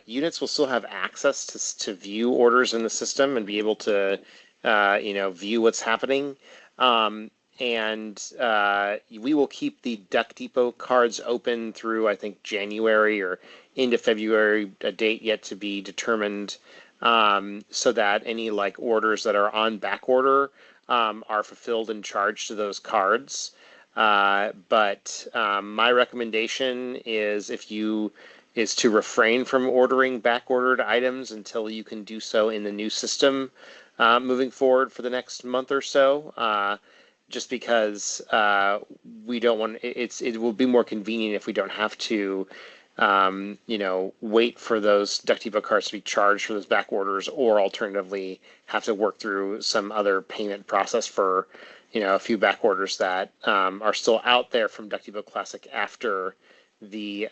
Speaker 1: units will still have access to view orders in the system and be able to view what's happening. And we will keep the Duck Depot cards open through, I think, January or into February, a date yet to be determined, so that any orders that are on back order are fulfilled and charged to those cards. But my recommendation is to refrain from ordering back-ordered items until you can do so in the new system moving forward for the next month or so. Just because we don't want it will be more convenient if we don't have to wait for those Duck Depot cards to be charged for those back orders, or alternatively have to work through some other payment process for, a few back orders that are still out there from Duck Depot Classic after the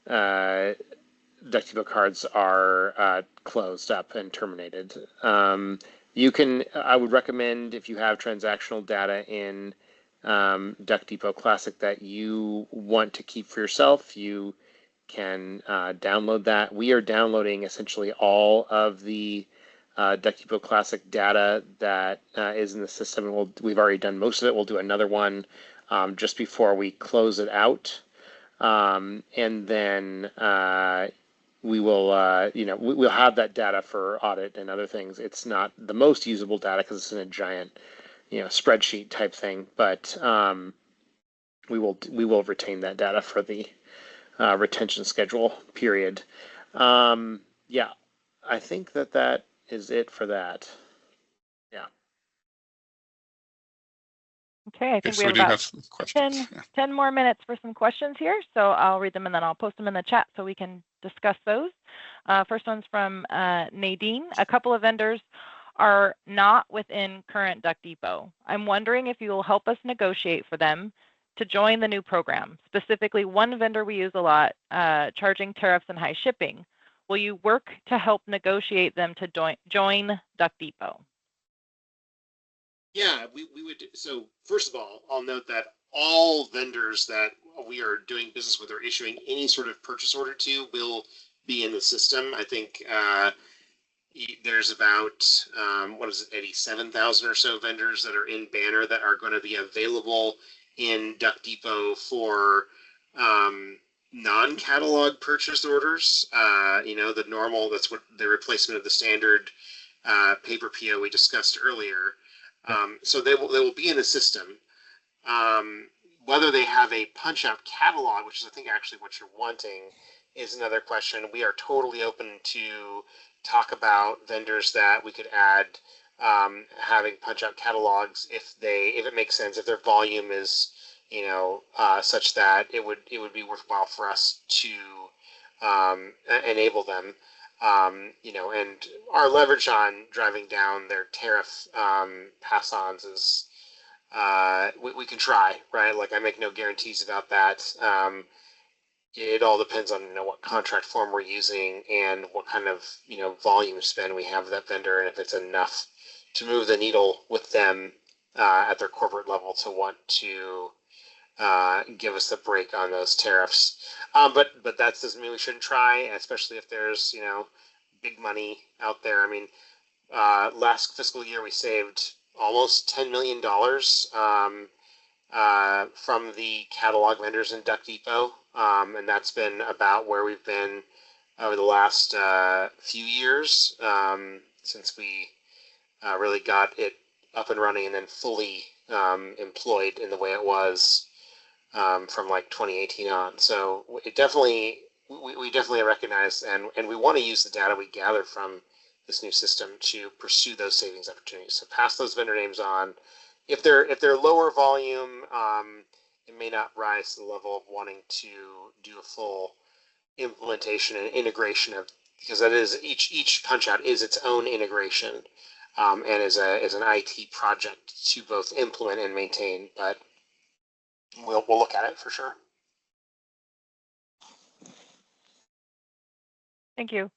Speaker 1: Duck Depot cards are closed up and terminated. I would recommend, if you have transactional data in Duck Depot Classic that you want to keep for yourself, you can download that. We are downloading essentially all of the Duck Depot Classic data that is in the system, and we've already done most of it. We'll do another one just before we close it out, and then we will, we'll have that data for audit and other things. It's not the most usable data because it's in a giant, spreadsheet type thing, but we will retain that data for the retention schedule period. Yeah, I think that is it for that. Yeah.
Speaker 3: Okay, I think
Speaker 4: So
Speaker 3: we
Speaker 4: do
Speaker 3: have
Speaker 4: have
Speaker 3: about
Speaker 4: some questions.
Speaker 3: 10 more minutes for some questions here. So I'll read them and then I'll post them in the chat so we can discuss those. First one's from Nadine. A couple of vendors are not within current Duck Depot. I'm wondering if you will help us negotiate for them to join the new program. Specifically, one vendor we use a lot, charging tariffs and high shipping. Will you work to help negotiate them to join Duck Depot?
Speaker 1: Yeah, we would. So first of all, I'll note that all vendors that we are doing business with or issuing any sort of purchase order to will be in the system. I think there's about what is it, 87,000 or so vendors that are in Banner that are going to be available in Duck Depot for non-catalog purchase orders. The normal, that's what the replacement of the standard paper PO we discussed earlier. So they will be in the system. Whether they have a punch-out catalog, which is I think actually what you're wanting, is another question. We are totally open to talk about vendors that we could add having punch-out catalogs if it makes sense, if their volume is such that it would be worthwhile for us to enable them. And our leverage on driving down their tariff pass-ons is we can try, right? Like I make no guarantees about that. It all depends on what contract form we're using and what kind of volume spend we have with that vendor, and if it's enough to move the needle with them at their corporate level to want to give us a break on those tariffs. But that doesn't mean we shouldn't try, especially if there's big money out there. I mean, last fiscal year we saved almost $10 million from the catalog vendors in Duck Depot, and that's been about where we've been over the last few years since we really got it up and running and then fully employed in the way it was from like 2018 on. So it definitely, we definitely recognize and we want to use the data we gather from this new system to pursue those savings opportunities. So pass those vendor names on. If they're lower volume, it may not rise to the level of wanting to do a full implementation and integration of, because that is each punch out is its own integration and is an IT project to both implement and maintain. But we'll look at it for sure.
Speaker 3: Thank you.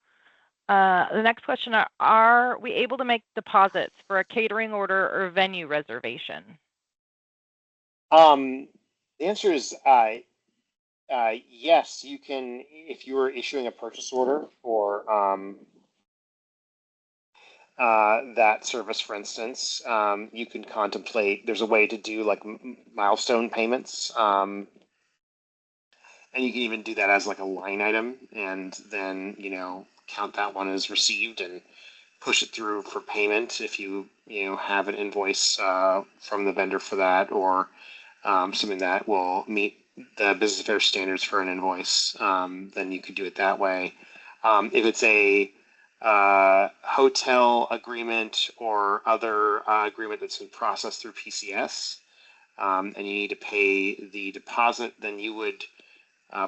Speaker 3: The next question, are we able to make deposits for a catering order or venue reservation?
Speaker 1: The answer is yes, you can. If you were issuing a purchase order for that service, for instance, you can contemplate, there's a way to do like milestone payments. And you can even do that as like a line item and then, count that one as received and push it through for payment if you have an invoice from the vendor for that, or something that will meet the business affairs standards for an invoice, then you could do it that way. If it's a hotel agreement or other agreement that's been processed through PCS, and you need to pay the deposit, then you would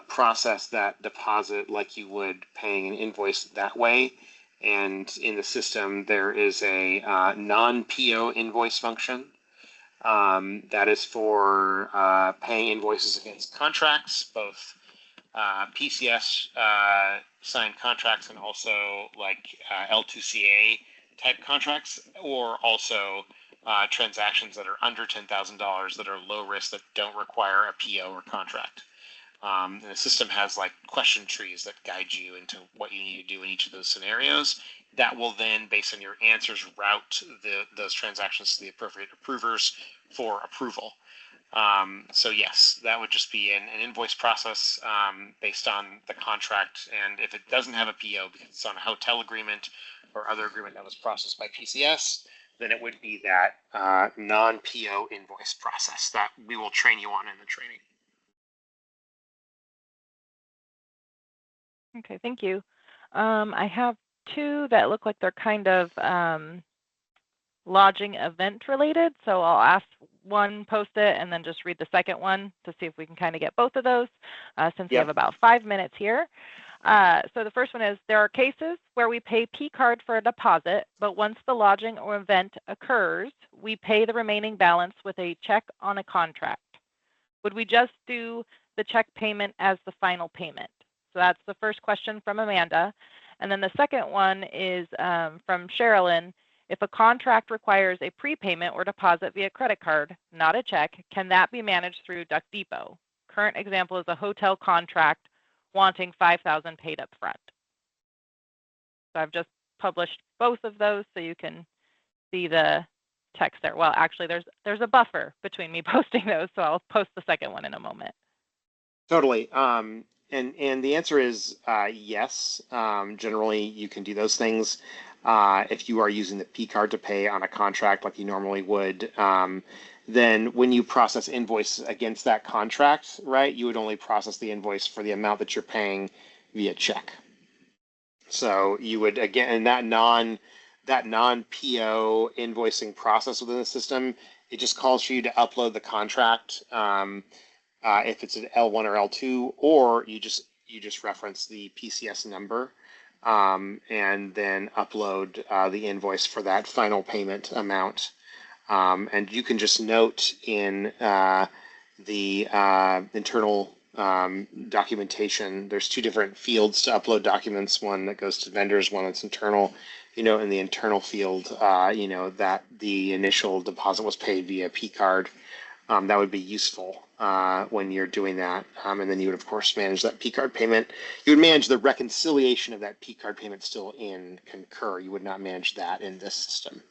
Speaker 1: process that deposit like you would paying an invoice that way. And in the system, there is a non-PO invoice function that is for paying invoices against contracts, both PCS signed contracts and also like L2CA type contracts, or also transactions that are under $10,000 that are low risk that don't require a PO or contract. And the system has like question trees that guide you into what you need to do in each of those scenarios. That will then, based on your answers, route those transactions to the appropriate approvers for approval. So yes, that would just be an invoice process based on the contract. And if it doesn't have a PO because it's on a hotel agreement or other agreement that was processed by PCS, then it would be that non-PO invoice process that we will train you on in the training.
Speaker 3: Okay, thank you. I have two that look like they're kind of lodging event related. So I'll ask one post-it and then just read the second one to see if we can kind of get both of those since we have about 5 minutes here. So the first one is, there are cases where we pay P-card for a deposit, but once the lodging or event occurs, we pay the remaining balance with a check on a contract. Would we just do the check payment as the final payment? So that's the first question from Amanda. And then the second one is from Sherilyn. If a contract requires a prepayment or deposit via credit card, not a check, can that be managed through Duck Depot? Current example is a hotel contract wanting $5,000 paid up front. So I've just published both of those so you can see the text there. Well, actually, there's a buffer between me posting those, so I'll post the second one in a moment.
Speaker 1: Totally. And the answer is yes. Generally, you can do those things. If you are using the P card to pay on a contract like you normally would, then when you process invoice against that contract, right, you would only process the invoice for the amount that you're paying via check. So you would, again, that non-PO invoicing process within the system, it just calls for you to upload the contract if it's an L1 or L2, or you just reference the PCS number and then upload the invoice for that final payment amount. And you can just note in the internal documentation, there's two different fields to upload documents, one that goes to vendors, one that's internal. In the internal field, that the initial deposit was paid via P card. That would be useful when you're doing that. And then you would, of course, manage that P card payment. You would manage the reconciliation of that P card payment still in Concur. You would not manage that in this system.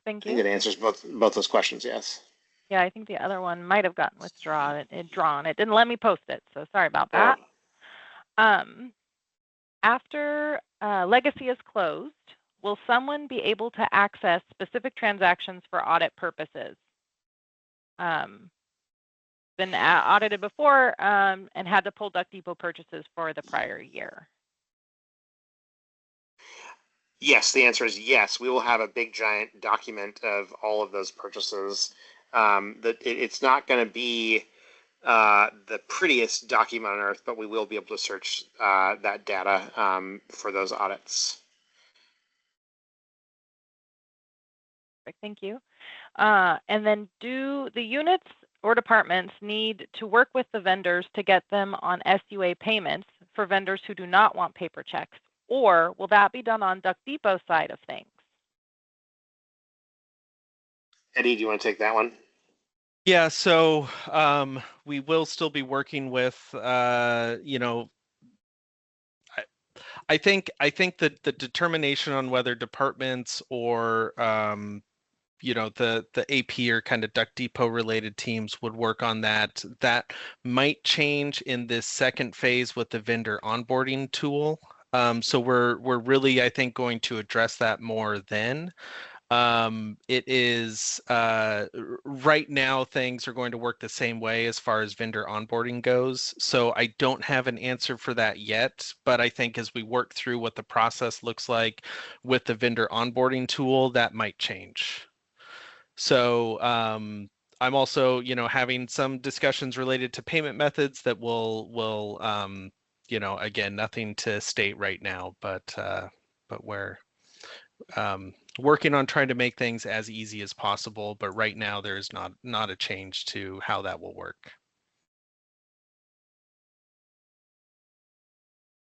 Speaker 3: Thank you.
Speaker 1: I think that answers both those questions, yes.
Speaker 3: Yeah, I think the other one might have gotten withdrawn. It didn't let me post it, so sorry about that. After Legacy is closed, will someone be able to access specific transactions for audit purposes? Been audited before and had to pull Duck Depot purchases for the prior year.
Speaker 1: Yes, the answer is yes. We will have a big giant document of all of those purchases. It's not going to be the prettiest document on earth, but we will be able to search that data for those audits.
Speaker 3: Thank you. And then do the units or departments need to work with the vendors to get them on SUA payments for vendors who do not want paper checks? Or will that be done on Duck Depot side of things?
Speaker 1: Eddie, do you want to take that one?
Speaker 2: Yeah, so we will still be working with, I think that the determination on whether departments or the AP or kind of Duck Depot related teams would work on that. That might change in this second phase with the vendor onboarding tool. So we're really, I think, going to address that more then. It is right now things are going to work the same way as far as vendor onboarding goes. So I don't have an answer for that yet, but I think as we work through what the process looks like with the vendor onboarding tool, that might change. So I'm also, having some discussions related to payment methods that will again, nothing to state right now, but we're working on trying to make things as easy as possible. But right now, there's not a change to how that will work.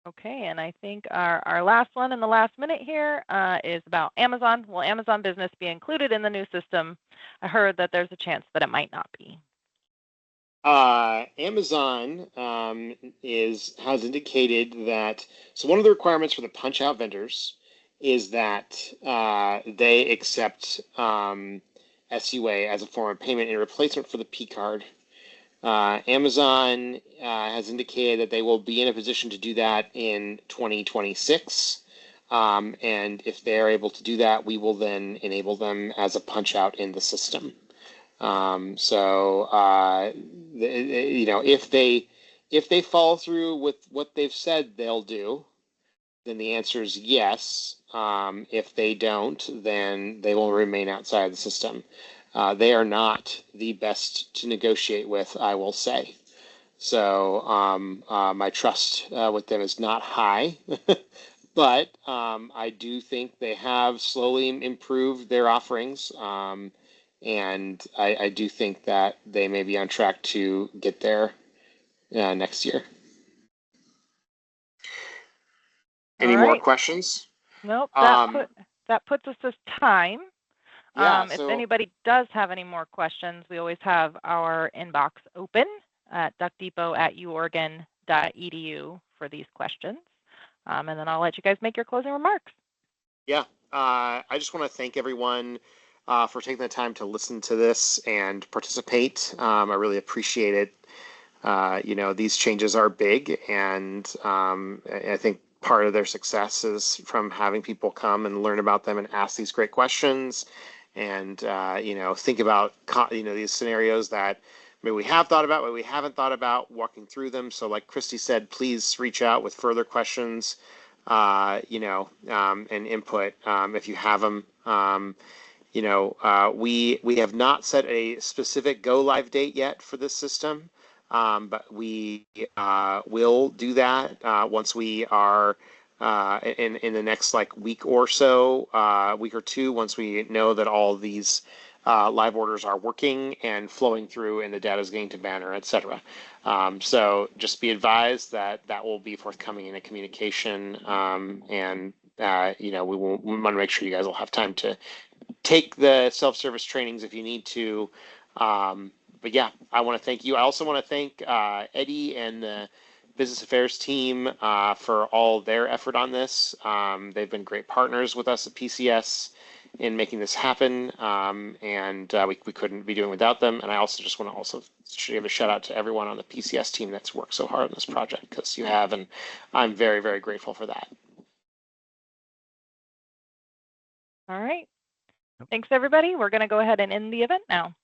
Speaker 3: Okay, and I think our last one in the last minute here is about Amazon. Will Amazon Business be included in the new system? I heard that there's a chance that it might not be.
Speaker 1: Amazon has indicated that, so one of the requirements for the punch out vendors is that they accept SUA as a form of payment in replacement for the P card. Amazon has indicated that they will be in a position to do that in 2026. And if they're able to do that, we will then enable them as a punch out in the system. If they follow through with what they've said they'll do, then the answer is yes. If they don't, then they will remain outside the system. They are not the best to negotiate with, I will say. So my trust with them is not high, but I do think they have slowly improved their offerings. And I do think that they may be on track to get there next year. Any
Speaker 3: All
Speaker 1: more
Speaker 3: right.
Speaker 1: questions?
Speaker 3: Nope. That puts us as time.
Speaker 1: Yeah.
Speaker 3: If anybody does have any more questions, we always have our inbox open at duckdepot@uoregon.edu for these questions. And then I'll let you guys make your closing remarks.
Speaker 1: Yeah. I just want to thank everyone for taking the time to listen to this and participate. I really appreciate it. You know, these changes are big, and I think part of their success is from having people come and learn about them and ask these great questions, and you know, think about these scenarios that maybe we have thought about, but we haven't thought about, walking through them. So, like Christy said, please reach out with further questions, you know, and input if you have them. You know, we have not set a specific go live date yet for this system. But we will do that once we are in the next like week or so, week or two, once we know that all these live orders are working and flowing through and the data is getting to Banner, etc. So just be advised that that will be forthcoming in a communication, and you know, we want to make sure you guys will have time to take the self-service trainings if you need to. But yeah, I want to thank you. I also want to thank Eddie and the business affairs team for all their effort on this. They've been great partners with us at PCS in making this happen, and we couldn't be doing without them. And I also just want to give a shout out to everyone on the PCS team that's worked so hard on this project, because you have, and I'm very, very grateful for that.
Speaker 3: All right. Thanks, everybody. We're going to go ahead and end the event now.